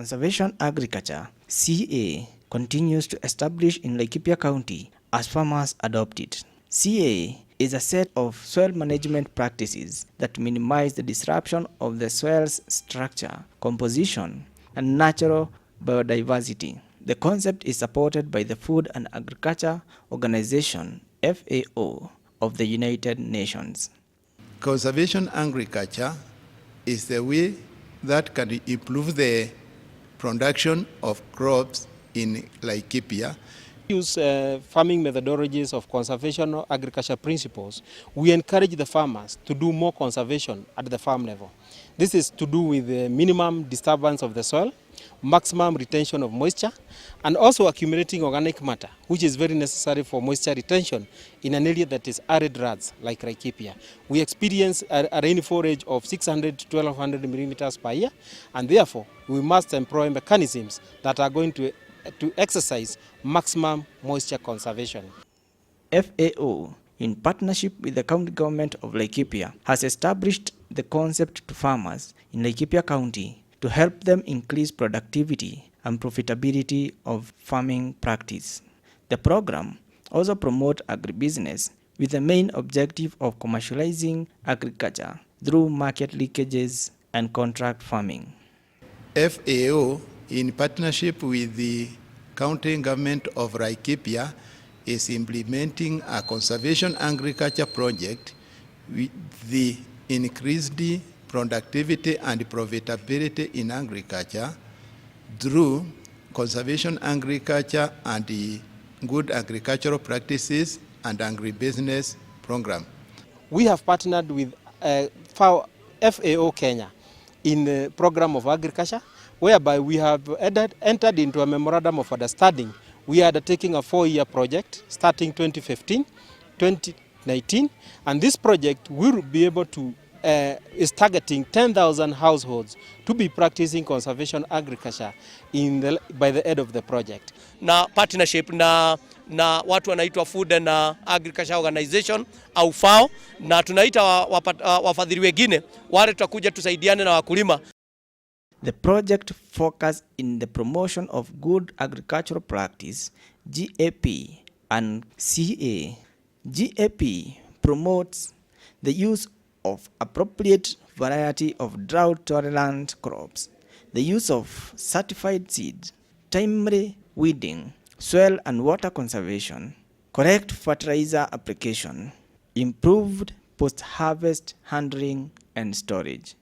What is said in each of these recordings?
Conservation agriculture, CA, continues to establish in Laikipia County as farmers adopt it. CA is a set of soil management practices that minimize the disruption of the soil's structure, composition, and natural biodiversity. The concept is supported by the Food and Agriculture Organization, FAO, of the United Nations. Conservation agriculture is the way that can improve the production of crops in Laikipia. Use farming methodologies of conservation agriculture principles. We encourage the farmers to do more conservation at the farm level. This is to do with the minimum disturbance of the soil, maximum retention of moisture, and also accumulating organic matter, which is very necessary for moisture retention in an area that is arid rats like Laikipia. We experience a rainfall rate of 600 to 1200 millimeters per year, and therefore we must employ mechanisms that are going to exercise maximum moisture conservation. FAO, in partnership with the County Government of Laikipia, has established the concept to farmers in Laikipia County to help them increase productivity and profitability of farming practice. The program also promotes agribusiness with the main objective of commercializing agriculture through market linkages and contract farming. FAO, in partnership with the County Government of Laikipia, is implementing a conservation agriculture project with the increased productivity and profitability in agriculture through conservation agriculture and the good agricultural practices and agribusiness program. We have partnered with FAO Kenya in the program of agriculture, whereby we have entered into a memorandum of understanding. We are undertaking a 4-year project starting 2015, 2019, and this project will be able to is targeting 10,000 households to be practicing conservation agriculture by the end of the project. Na partnership na watu wanaitwa Food and Agriculture Organization au FAO, na tunaita wafadhili wengine wale tutakuja tusaidiane na wakulima. The project focuses in the promotion of good agricultural practice, GAP, and CA. GAP promotes the use of appropriate variety of drought-tolerant crops, the use of certified seeds, timely weeding, soil and water conservation, correct fertilizer application, improved post-harvest handling and storage.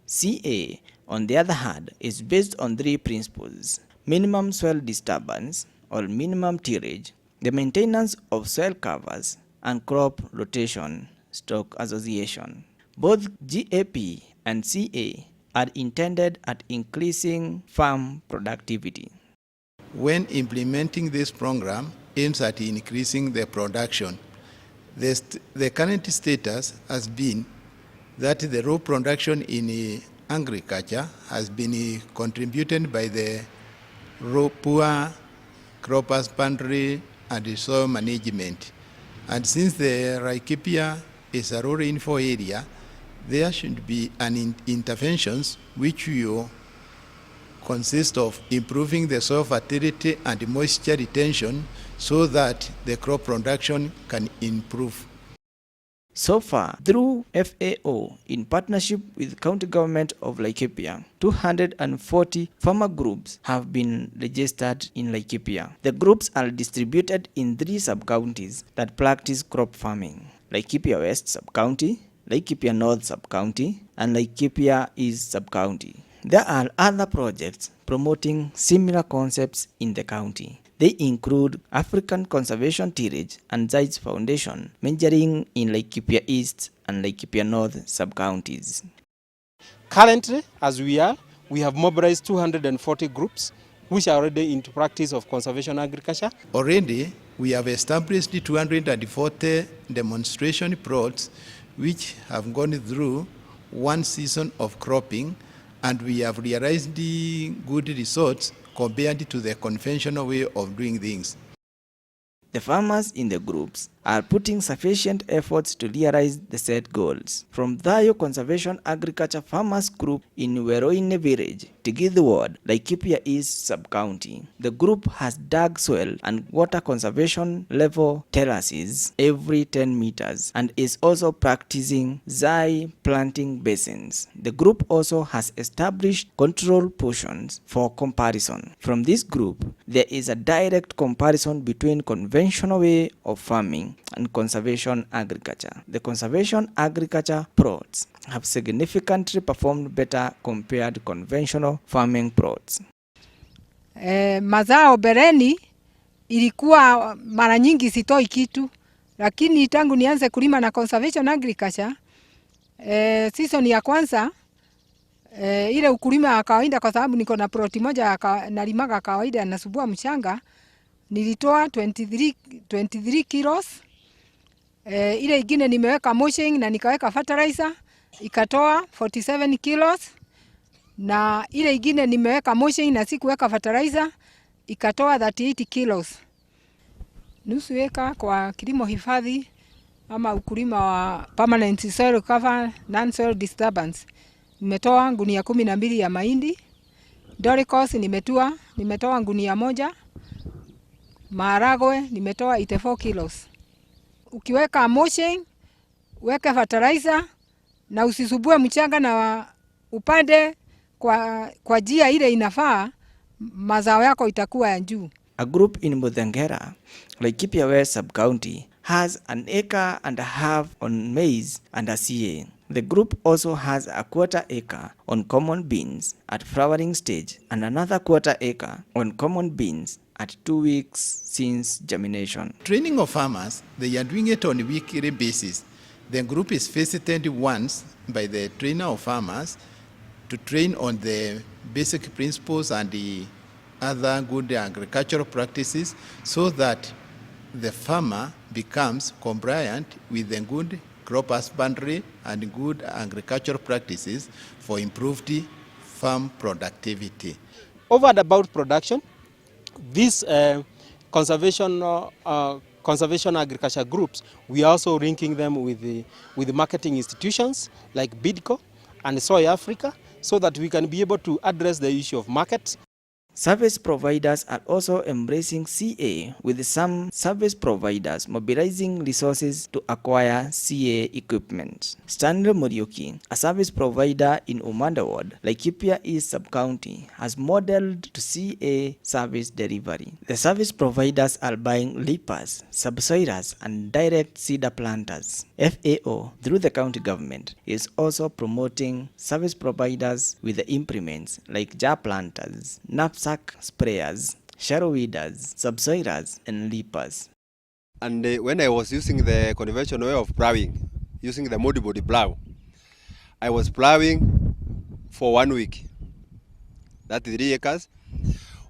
CA, on the other hand, is based on 3 principles: minimum soil disturbance or minimum tillage, the maintenance of soil covers, and crop rotation stock association. Both GAP and CA are intended at increasing farm productivity. When implementing this program aims at increasing the production, the current status has been that the raw production in agriculture has been contributed by the poor crop husbandry and soil management. And since the Laikipia is a low rainfall area, there should be an interventions which will consist of improving the soil fertility and moisture retention so that the crop production can improve. So far, through FAO, in partnership with County Government of Laikipia, 240 farmer groups have been registered in Laikipia. The groups are distributed in 3 sub-counties that practice crop farming: Laikipia West Sub-County, Laikipia North Sub-County, and Laikipia East Sub-County. There are other projects promoting similar concepts in the county. They include African Conservation Tillage and Zeiss Foundation, majoring in Laikipia East and Laikipia North sub-counties. Currently, as we have mobilized 240 groups which are already into practice of conservation agriculture. Already, we have established 240 demonstration plots which have gone through 1 season of cropping, and we have realized the good results compared to the conventional way of doing things. The farmers in the groups are putting sufficient efforts to realize the set goals. From Thayo Conservation Agriculture Farmers Group in Weroine Village, Tigith Ward, Laikipia East Sub-County. The group has dug soil and water conservation level terraces every 10 meters and is also practicing zai planting basins. The group also has established control portions for comparison. From this group, there is a direct comparison between conventional way of farming and conservation agriculture. The conservation agriculture plots have significantly performed better compared to conventional farming plots. Mazao bereni ilikuwa mara nyingi sitoi kitu, lakini tangu nianze kulima na conservation agriculture season ya kwanza ile ukulima wa kawaida, kwa sababu niko na ploti moja nalimaga kawaida na subua mchanga, nilitoa 23 kilos. Ile ingine nimeweka mulching na nikaweka fertilizer ikatoa 47 kilos, na ile ingine nimeweka mulching na sikuweka fertilizer ikatoa 38 kilos. Nusu eka kwa kilimo hifadhi ama ukulima wa permanent soil cover, non-soil disturbance, nimetoa gunia 12 ya mahindi. Doricos nimetoa gunia 1. Maharagwe nimetoa 84 kilos. Ukiweka mulching, weka fertilizer na usisubue mchanga na upande kwa njia ile inafaa, mazao yako itakuwa ya juu. A group in Mudhangera, Laikipia West Sub-County, has an acre and a half on maize and a CA. The group also has a quarter acre on common beans at flowering stage and another quarter acre on common beans at 2 weeks since germination. Training of farmers, they are doing it on a weekly basis. The group is visited once by the trainer of farmers to train on the basic principles and the other good agricultural practices so that the farmer becomes compliant with the good crop husbandry and good agricultural practices for improved farm productivity. Over and about production, these conservation agriculture groups, we are also linking them with the marketing institutions like BIDCO and Soy Africa, so that we can be able to address the issue of markets. Service providers are also embracing CA, with some service providers mobilizing resources to acquire CA equipment. Stanley Muriuki, a service provider in Umanda Ward, Laikipia East Sub-County, has modeled to CA service delivery. The service providers are buying leapers, subsoilers, and direct seeder planters. FAO, through the county government, is also promoting service providers with the implements like jar planters, knapsack sprayers, shallow weeders, subsoilers, and leapers. And when I was using the conventional way of plowing, using the multi-body plow, I was plowing for 1 week. That's 3 acres.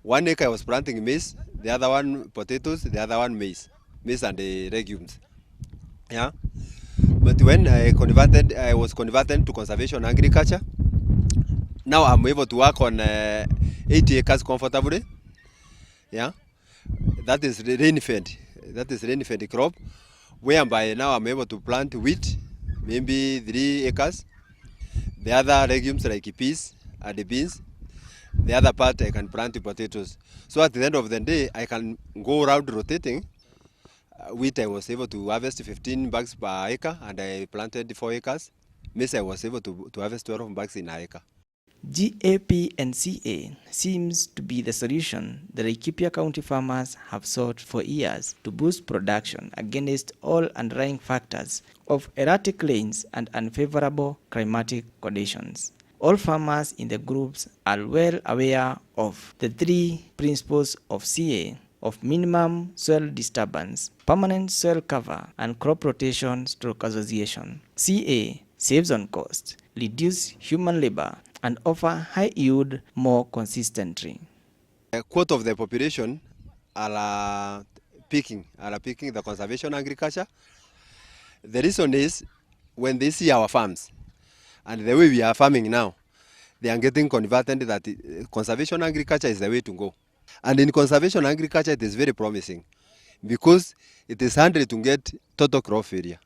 1 acre I was planting maize, the other one potatoes, the other one maize and the legumes. Yeah. But when I was converted to conservation agriculture. Now I'm able to work on 80 acres comfortably. Yeah, that is rain-fed. That is rain-fed crop, whereby now I'm able to plant wheat, maybe 3 acres. The other legumes like peas and the beans. The other part I can plant potatoes. So at the end of the day, I can go around rotating. Wheat I was able to harvest 15 bags per acre, and I planted 4 acres. Maize I was able to harvest 12 bags in an acre. GAP and CA seems to be the solution the Laikipia County farmers have sought for years to boost production against all underlying factors of erratic rains and unfavorable climatic conditions. All farmers in the groups are well aware of the 3 principles of CA of minimum soil disturbance, permanent soil cover, and crop rotation/association. CA saves on cost, reduce human labor, and offer high yield more consistently. A quarter of the population are picking the conservation agriculture. The reason is when they see our farms and the way we are farming now, they are getting converted that conservation agriculture is the way to go. And in conservation agriculture, it is very promising because it is handy to get total crop area.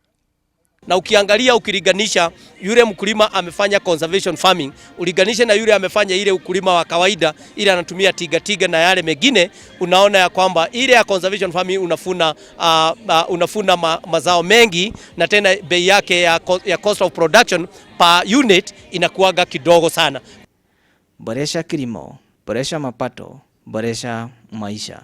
Na ukiangalia ukilinganisha yule mkulima amefanya conservation farming, uliganisha na yule amefanya ile ukulima wa kawaida, ile anatumia tiga na yale mengine, unaona ya kwamba ile ya conservation farming unafuna mazao mengi, na tena bei yake ya cost of production per unit inakuwaga kidogo sana. Boresha kilimo, boresha mapato, boresha maisha.